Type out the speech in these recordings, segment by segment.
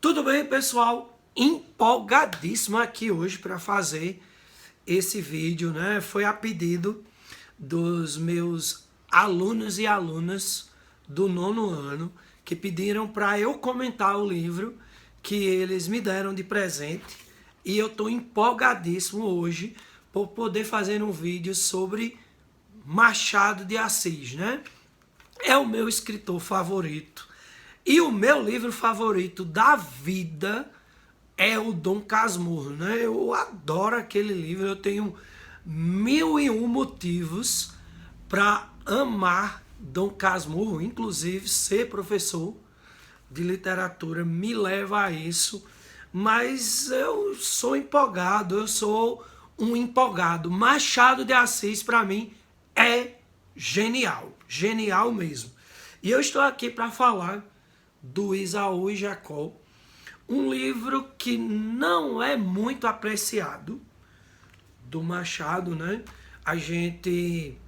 Tudo bem, pessoal? Empolgadíssimo aqui hoje para fazer esse vídeo, né? Foi a pedido dos meus alunos e alunas do 9º ano que pediram para eu comentar o livro que eles me deram de presente e eu estou empolgadíssimo hoje por poder fazer um vídeo sobre Machado de Assis, né? É o meu escritor favorito. E o meu livro favorito da vida é o Dom Casmurro, né? Eu adoro aquele livro, eu tenho 1001 motivos para amar Dom Casmurro, inclusive ser professor de literatura me leva a isso, mas eu sou empolgado, eu sou um empolgado. Machado de Assis, para mim, é genial, genial mesmo. E eu estou aqui para falar do Esaú e Jacó, um livro que não é muito apreciado do Machado, né? A gente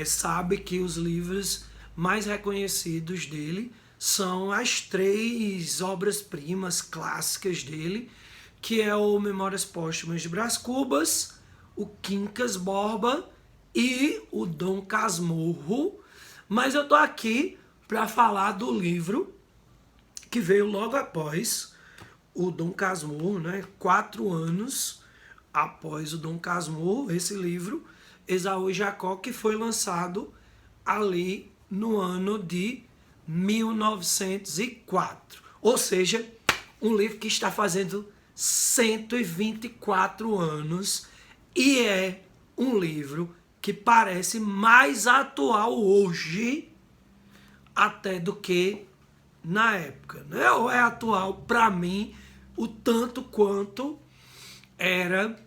sabe que os livros mais reconhecidos dele são as 3 obras-primas clássicas dele, que é o Memórias Póstumas de Brás Cubas, o Quincas Borba e o Dom Casmurro. Mas eu tô aqui para falar do livro que veio logo após o Dom Casmurro, né? 4 anos após o Dom Casmurro, esse livro, Esaú e Jacó, que foi lançado ali no ano de 1904. Ou seja, um livro que está fazendo 124 anos e é um livro que parece mais atual hoje até do que na época, né? Ou é atual para mim o tanto quanto era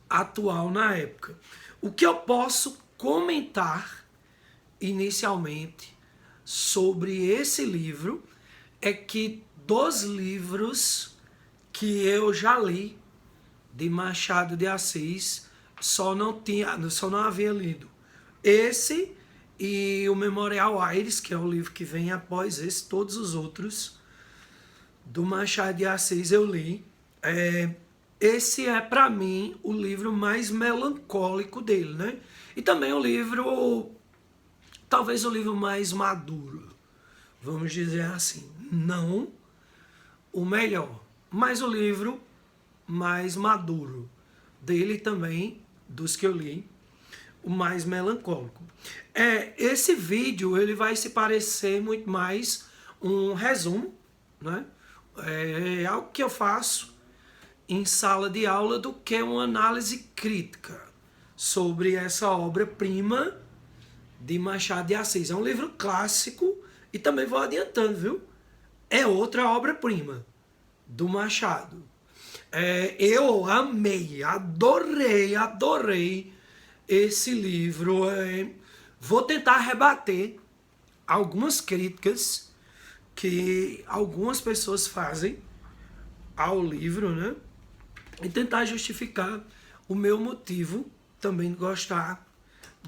atual na época. O que eu posso comentar inicialmente sobre esse livro é que dos livros que eu já li de Machado de Assis, só não havia lido esse e o Memorial Aires, que é o livro que vem após esse. Todos os outros do Machado de Assis eu li. Esse é, para mim, o livro mais melancólico dele, né? E também o livro, talvez o livro mais maduro, vamos dizer assim. Não o melhor, mas o livro mais maduro dele também, dos que eu li, o mais melancólico. Esse vídeo ele vai se parecer muito mais um resumo, né? É algo que eu faço em sala de aula do que uma análise crítica sobre essa obra-prima de Machado de Assis. É um livro clássico e também vou adiantando, viu? É outra obra-prima do Machado. Eu amei, adorei esse livro. Vou tentar rebater algumas críticas que algumas pessoas fazem ao livro, né? E tentar justificar o meu motivo também de gostar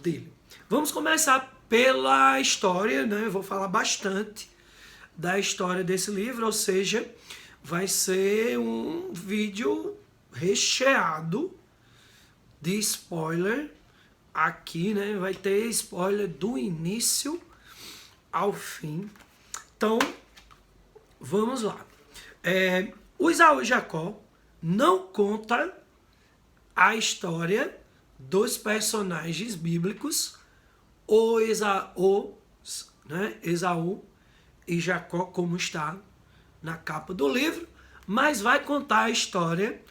dele. Vamos começar pela história, né? Eu vou falar bastante da história desse livro, ou seja, vai ser um vídeo recheado de spoiler aqui, né? Vai ter spoiler do início ao fim. Então, vamos lá. O Esaú e Jacó não conta a história dos personagens bíblicos, Esaú e Jacó, como está na capa do livro, mas vai contar a história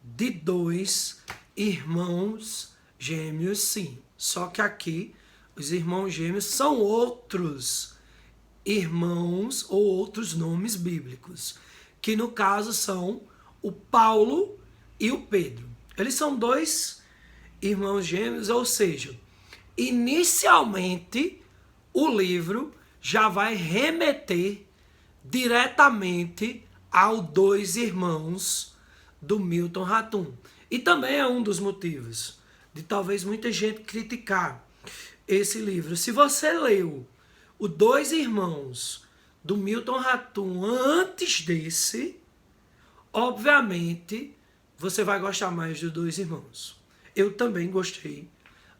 de 2 irmãos gêmeos, sim. Só que aqui os irmãos gêmeos são outros irmãos ou outros nomes bíblicos, que no caso são o Paulo e o Pedro. Eles são 2 irmãos gêmeos, ou seja, inicialmente o livro já vai remeter diretamente aos 2 irmãos do Milton Ratum. E também é um dos motivos de talvez muita gente criticar esse livro. Se você leu o 2 irmãos do Milton Ratum antes desse, obviamente você vai gostar mais dos Dois Irmãos. Eu também gostei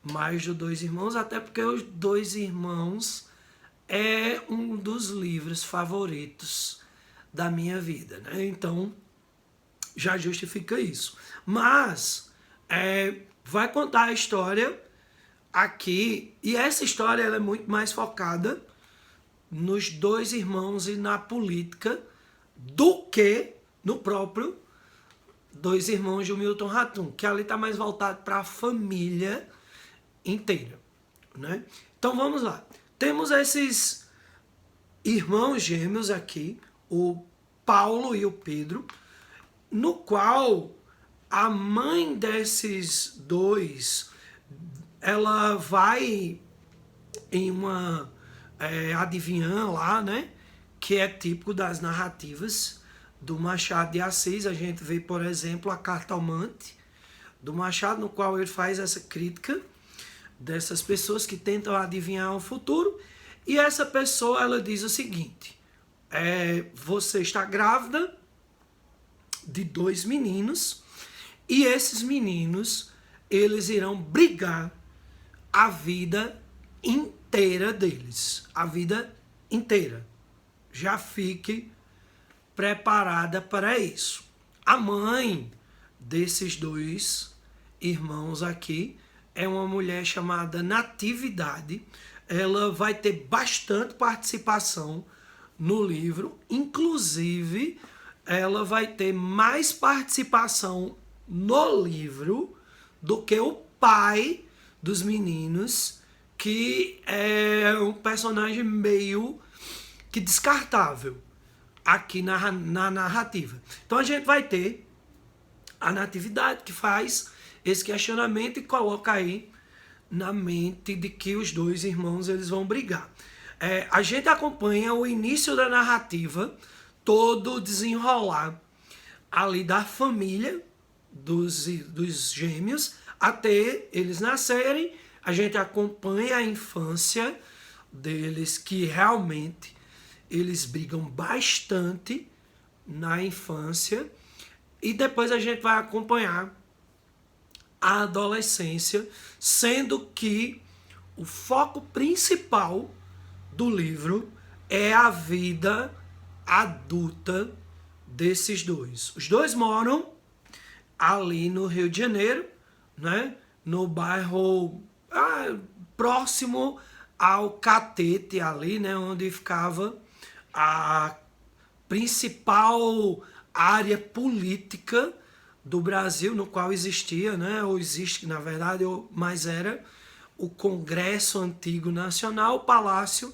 mais dos Dois Irmãos, até porque os Dois Irmãos é um dos livros favoritos da minha vida, né? Então já justifica isso. Mas vai contar a história aqui, e essa história ela é muito mais focada nos dois irmãos e na política do que no próprio Dois Irmãos de Milton Ratum, que ali está mais voltado para a família inteira, né? Então vamos lá. Temos esses irmãos gêmeos aqui, o Paulo e o Pedro, no qual a mãe desses dois, ela vai em uma adivinhã lá, né? Que é típico das narrativas do Machado de Assis. A gente vê, por exemplo, a Cartomante do Machado, no qual ele faz essa crítica dessas pessoas que tentam adivinhar o futuro. E essa pessoa, ela diz o seguinte: você está grávida de 2 meninos, e esses meninos, eles irão brigar a vida inteira deles. A vida inteira. Já fique preparada para isso. A mãe desses dois irmãos aqui é uma mulher chamada Natividade. Ela vai ter bastante participação no livro, inclusive ela vai ter mais participação no livro do que o pai dos meninos, que é um personagem meio que descartável aqui na narrativa. Então a gente vai ter a Natividade, que faz esse questionamento e coloca aí na mente de que os dois irmãos eles vão brigar. A gente acompanha o início da narrativa, todo o desenrolar ali da família dos gêmeos até eles nascerem. A gente acompanha a infância deles, que realmente eles brigam bastante na infância, e depois a gente vai acompanhar a adolescência, sendo que o foco principal do livro é a vida adulta desses dois. Os dois moram ali no Rio de Janeiro, né? No bairro próximo ao Catete ali, né? Onde ficava a principal área política do Brasil, no qual existia, né? Ou existe, na verdade, mas era o Congresso Antigo Nacional, o Palácio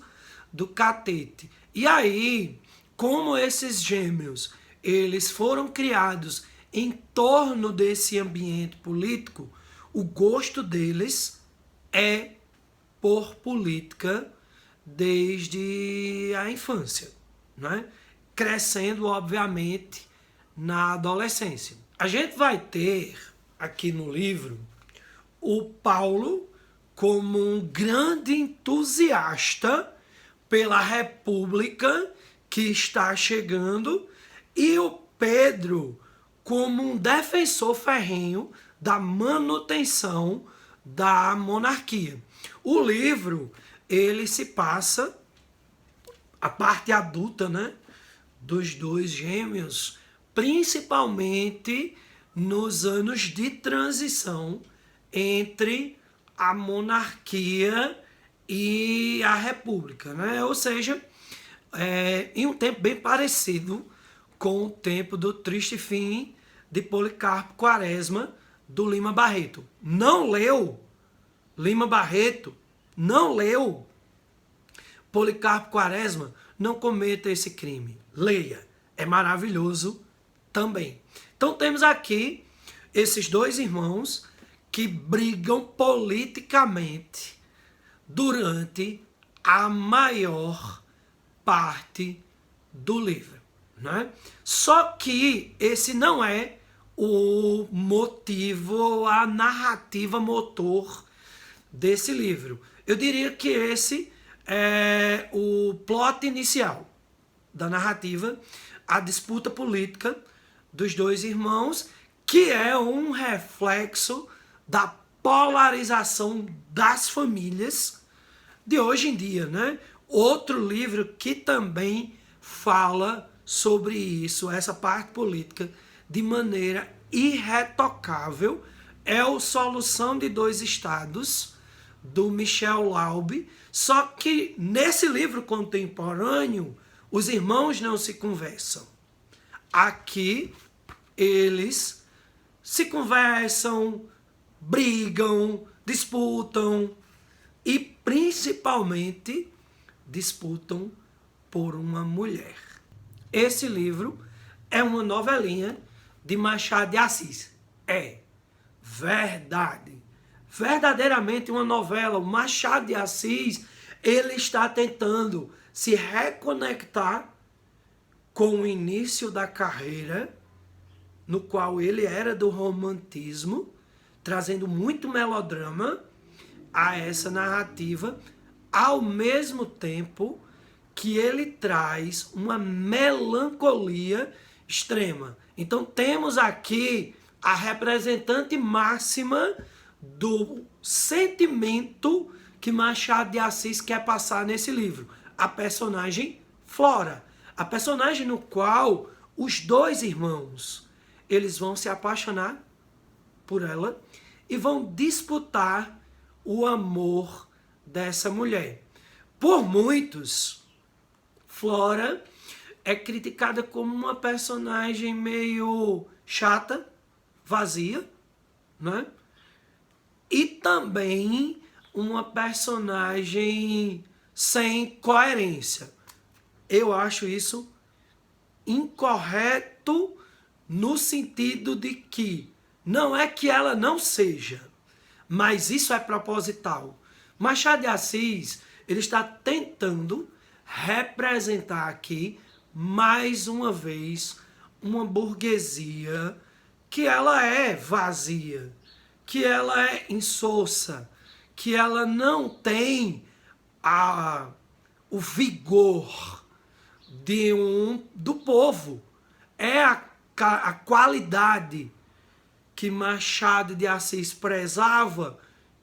do Catete. E aí, como esses gêmeos, eles foram criados em torno desse ambiente político, o gosto deles é por política desde a infância, né? Crescendo, obviamente, na adolescência. A gente vai ter aqui no livro o Paulo como um grande entusiasta pela República que está chegando, e o Pedro como um defensor ferrenho da manutenção da monarquia. O livro, ele se passa, a parte adulta, né, dos dois gêmeos, principalmente nos anos de transição entre a monarquia e a república, né? Ou seja, em um tempo bem parecido com o tempo do Triste Fim de Policarpo Quaresma, do Lima Barreto. Não leu Lima Barreto? Não leu Policarpo Quaresma? Não cometa esse crime. Leia. É maravilhoso também. Então temos aqui esses dois irmãos que brigam politicamente durante a maior parte do livro, né? Só que esse não é o motivo, a narrativa motor desse livro. Eu diria que esse é o plot inicial, da narrativa, a disputa política dos dois irmãos, que é um reflexo da polarização das famílias de hoje em dia, né? Outro livro que também fala sobre isso, essa parte política, de maneira irretocável, é o Solução de Dois Estados, do Michel Laube. Só que nesse livro contemporâneo, os irmãos não se conversam. Aqui, eles se conversam, brigam, disputam e, principalmente, disputam por uma mulher. Esse livro é uma novelinha de Machado de Assis. É verdade. Verdadeiramente uma novela. O Machado de Assis, ele está tentando se reconectar com o início da carreira, no qual ele era do romantismo, trazendo muito melodrama a essa narrativa, ao mesmo tempo que ele traz uma melancolia extrema. Então temos aqui a representante máxima do sentimento que Machado de Assis quer passar nesse livro, a personagem Flora, a personagem no qual os dois irmãos, eles vão se apaixonar por ela e vão disputar o amor dessa mulher. Por muitos, Flora é criticada como uma personagem meio chata, vazia, né? E também uma personagem sem coerência. Eu acho isso incorreto no sentido de que não é que ela não seja, mas isso é proposital. Machado de Assis, ele está tentando representar aqui, mais uma vez, uma burguesia que ela é vazia, que ela é insossa, que ela não tem o vigor do povo. É a qualidade que Machado de Assis prezava,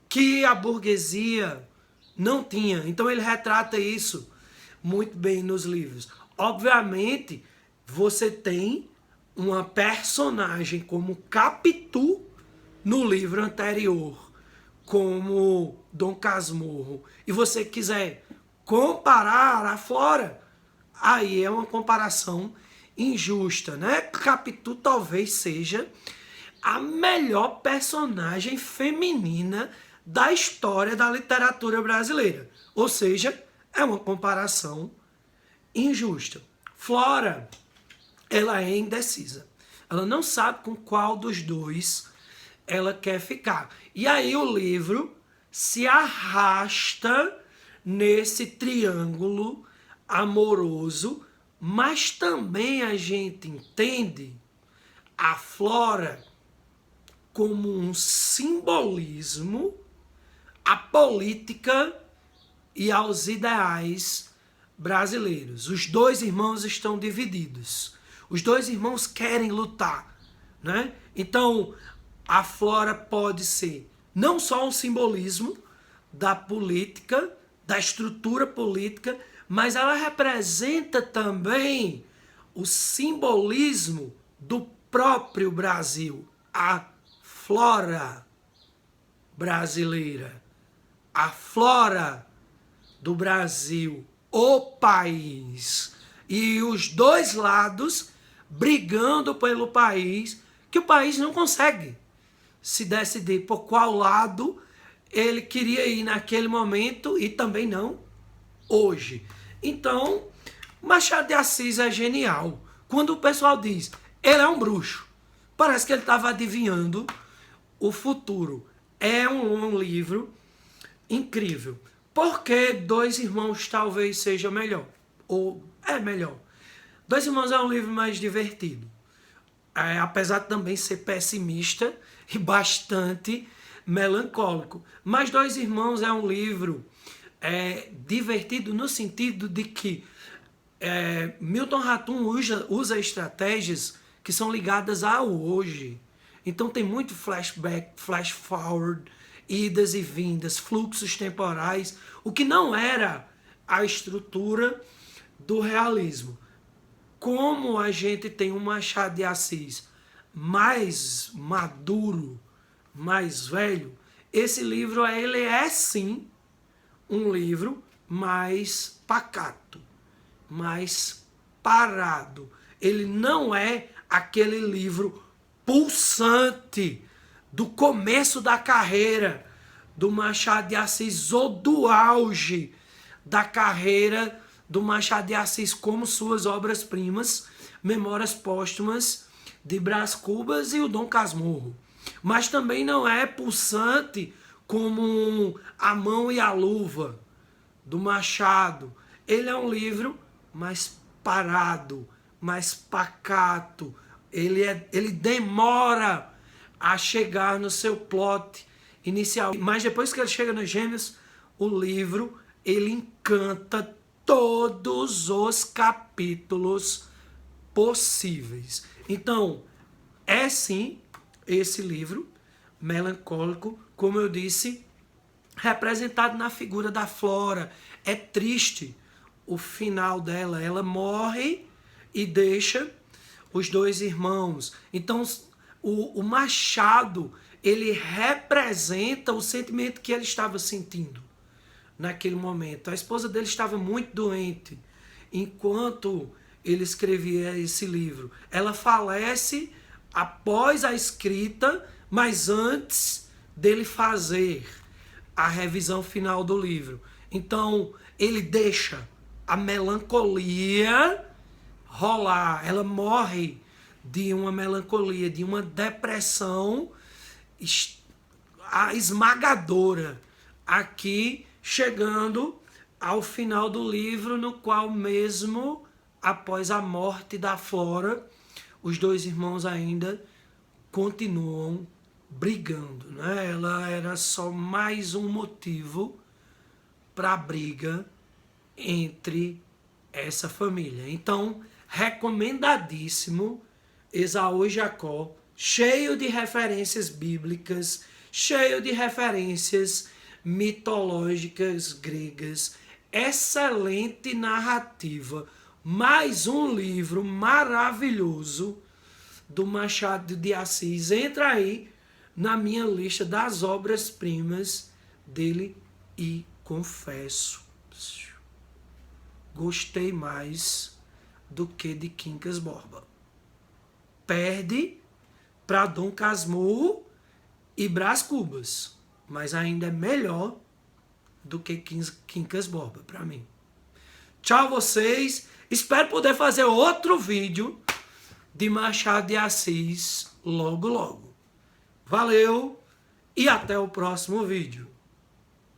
que a burguesia não tinha. Então ele retrata isso muito bem nos livros. Obviamente, você tem uma personagem como Capitu no livro anterior, como Dom Casmurro, e você quiser comparar a Flora, aí é uma comparação injusta, né? Capitu talvez seja a melhor personagem feminina da história da literatura brasileira. Ou seja, é uma comparação injusta. Flora, ela é indecisa. Ela não sabe com qual dos dois ela quer ficar. E aí o livro se arrasta nesse triângulo amoroso, mas também a gente entende a Flora como um simbolismo à política e aos ideais brasileiros. Os dois irmãos estão divididos. Os dois irmãos querem lutar, né? Então, a Flora pode ser não só um simbolismo da política, da estrutura política, mas ela representa também o simbolismo do próprio Brasil, a Flora brasileira, a Flora do Brasil, o país. E os dois lados brigando pelo país, que o país não consegue se decidir por qual lado ele queria ir naquele momento e também não hoje. Então, Machado de Assis é genial. Quando o pessoal diz, ele é um bruxo, parece que ele estava adivinhando o futuro. É um livro incrível. Porque Dois Irmãos talvez seja melhor. Ou é melhor. Dois Irmãos é um livro mais divertido. Apesar de também ser pessimista e bastante melancólico. Mas Dois Irmãos é um livro divertido no sentido de que Milton Ratum usa estratégias que são ligadas ao hoje. Então tem muito flashback, flash forward, idas e vindas, fluxos temporais, o que não era a estrutura do realismo. Como a gente tem um Machado de Assis mais maduro, mais velho, esse livro ele é sim um livro mais pacato, mais parado. Ele não é aquele livro pulsante do começo da carreira do Machado de Assis ou do auge da carreira do Machado de Assis, como suas obras-primas, Memórias Póstumas de Brás Cubas e o Dom Casmurro. Mas também não é pulsante como A Mão e a Luva do Machado. Ele é um livro mais parado, mais pacato. Ele demora a chegar no seu plot inicial. Mas depois que ele chega nos Gêmeos, o livro ele encanta todos os capítulos possíveis. Então, é sim esse livro melancólico, como eu disse, representado na figura da Flora. É triste o final dela. Ela morre e deixa os dois irmãos. Então, o Machado, ele representa o sentimento que ele estava sentindo naquele momento. A esposa dele estava muito doente enquanto ele escrevia esse livro. Ela falece após a escrita, mas antes dele fazer a revisão final do livro. Então, ele deixa a melancolia rolar. Ela morre de uma melancolia, de uma depressão esmagadora. Aqui, chegando ao final do livro, no qual mesmo após a morte da Flora, os dois irmãos ainda continuam brigando, né? Ela era só mais um motivo para a briga entre essa família. Então, recomendadíssimo Esaú e Jacó, cheio de referências bíblicas, cheio de referências mitológicas gregas, excelente narrativa, mais um livro maravilhoso do Machado de Assis. Entra aí na minha lista das obras-primas dele e confesso, gostei mais do que de Quincas Borba. Perde para Dom Casmurro e Brás Cubas, mas ainda é melhor do que Quincas Borba para mim. Tchau vocês, espero poder fazer outro vídeo de Machado de Assis logo logo. Valeu e até o próximo vídeo.